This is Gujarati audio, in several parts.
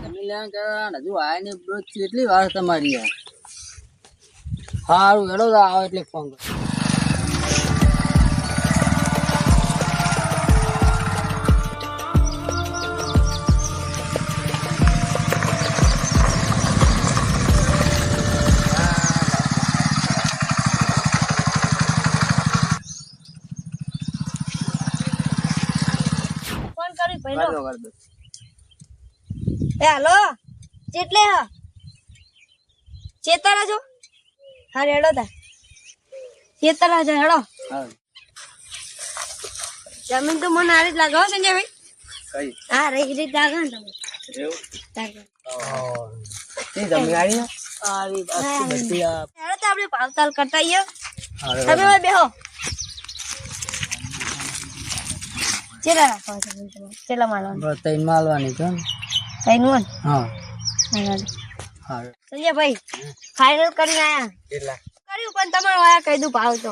જમીન લેવા કે હજુ આય ને કેટલી વાર તમારી યાર. સારું હેડો આવો એટલે ફોન કરો. હેલો જેટલે હા ચેતરા જો હા રેડો તા ચેતરા જો હેડો જમીન તો મને આ રીત લાગે હો સંજયભાઈ. કઈ હા રહી રીત લાગે ને તમે એવું લાગે. તે જમીન આવી બધી હેડો તો આપણે ભાવતાલ કરતા આવીએ. તમે બેહો ચેલા રાખો જમીન તમારે ચેલા માલવાનું તૈન માલવાની છે ને. કઈ નું હા હા સંજયભાઈ ફાઇનલ કરીને આયા કેટલા કર્યું પણ તમારો આયા કહી દઉં ભાવ તો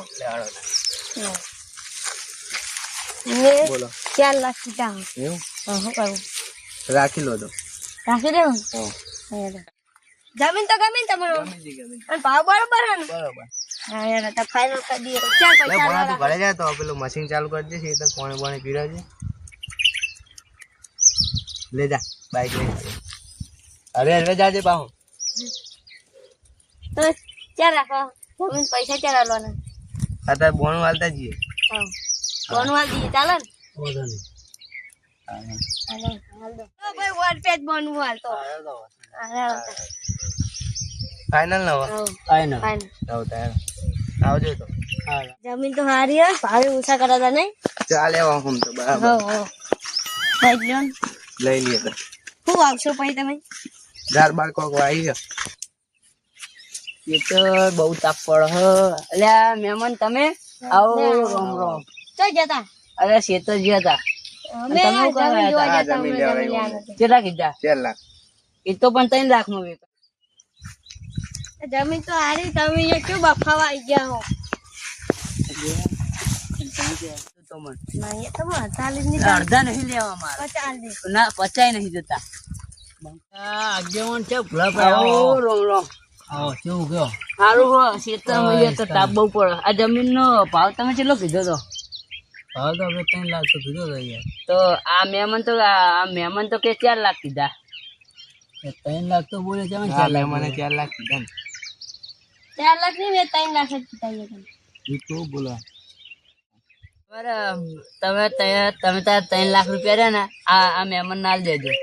બોલો 4 લાખ કીધા. એવું શું કરવું રાખી લો તો રાખી દેવું જમીન તો ગમી ને તમારો અને ભાવ બરોબર હે ને બરોબર. હા યાર તો ફાઇનલ કરી દઈએ. ચાર પૈસા ઘરે જાય તો પેલું મશીન ચાલુ કરી દે છે તો પાણી પાણી પીરાવજે. લે જા બાઈક લઈ અરે અરે જાજે પાહો તો ચાર રાખો જમીન પૈસા ચાર આલવાના. અત્યારે બોનું હાલતા જઈએ. હા કોનું હાલ દઈએ ચાલે ને વાંધો નહીં. હાલ દો ભાઈ વોટ પેજ બનવું હાલ તો ફાઇનલ ના ફાઇનલ આવજો તો. જમીન તો સારી હે ભાવે ઓછા કરાતા નહીં. ચાલે હમ તો બરાબર લઈ લઈએ તો શું આવશો પછી તમે 12 કોક આવી છે. એ તો બહુ તાપ પડે હ. અલ્યા મહેમાન તમે આવો રોમ રોમ. ચો જતા અરે શેતર ગયા હતા. અમે જમીન જોવા જતા અમને જમીન લેવા નથી. કેટલા કીધા 4 લાખ. એ તો પણ 3 લાખ માં વેચો. જમીન તો હારી તમે અહીંયા કેવું બફાવા આવી ગયા હો. અડધા નહીં લેવા મારે 50 ના 50 નહીં જતા. આગેવાન છે ભૂલા ભાઈ રોમ રોમ. કેવું કયો સારું હો શેતરમાં તો તાપ બહુ પડે. આ જમીન નો ભાવ તમે કેટલો કીધો તો? ભાવ તો આપણે 3 લાખ તો કીધો તો યાર. તો આ મહેમાન તો કે 4 લાખ કીધા. 3 લાખ તો બોલે છે. 4 લાખ મને 4 લાખ કીધા ને 4 લાખ નહીં 3 લાખ જ કીધા. એ તો બોલો તમે તાર 3 લાખ રૂપિયા રહ્યા ને આ મહેમાન ના દેજો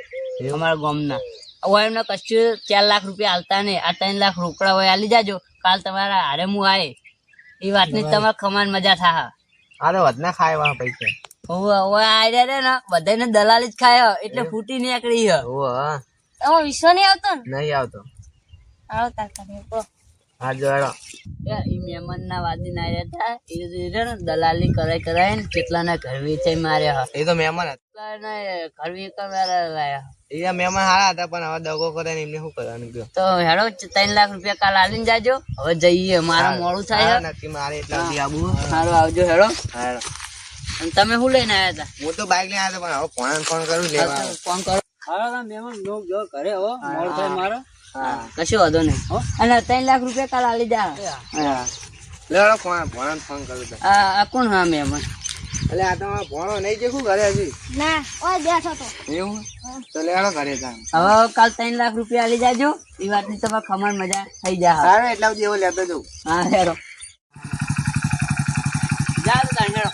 અમારા ગામના. હવે એમને કશું 4 લાખ રૂપિયા હાલતા નહીં. આ 3 લાખ રોકડા હોય આલી જાજો. કાલ તમારા હારે હું આય એ વાતની તમારે ખમાન મજા થાય. અરે વધના ખાય પૈસા હવે આયરે રે ને બધાને દલાલી જ ખાય એટલે ફૂટી નીકળી હ. એમાં વિશ્વ નહીં આવતો ને નહીં આવતો. આવતા કરે હા જો એ મહેમાન ના વાદી ના રહેતા એ દલાલી કરાય ને કેટલા ના ઘર વેચાઈ માર્યા. એ તો મહેમાન હતા ઘર વેચાયા. એ મહેમાન હારા હતા પણ હવે દગો કરે ને એમને શું કરવાનું ગયો. તો હેડો 3 લાખ રૂપિયા કાલ આલીને જાજો. હવે જઈએ મારા મોડું થાય નક્કી મારે એટલા આબુ. સારું આવજો હેડો. અને તમે શું લઈને આવ્યા હતા? હું તો બાઈક લઈને આવ્યા હતા પણ હવે ફોન કરું લેવા ફોન કરો. હારા મહેમાન લોક જો ઘરે હો મોડું થાય મારો. હા કશું વાંધો નહીં. અને 3 લાખ રૂપિયા કાલ આલી જા. હા લેડો ભોણાને ફોન કરું. આ કોણ હા મહેમાન? એટલે આ તમારો ભોણો નહીં જે શું ઘરે હજી ના ઓય બેઠો તો એવું તો લેડો ઘરે જા. હવે કાલ 3 લાખ રૂપિયા આલી જાજો. એ વાતની તમારે ખમાન મજા થઈ જાય. હા એટલા સુધી એવો લેતો જવું. હા હેડો જા તું હેડો.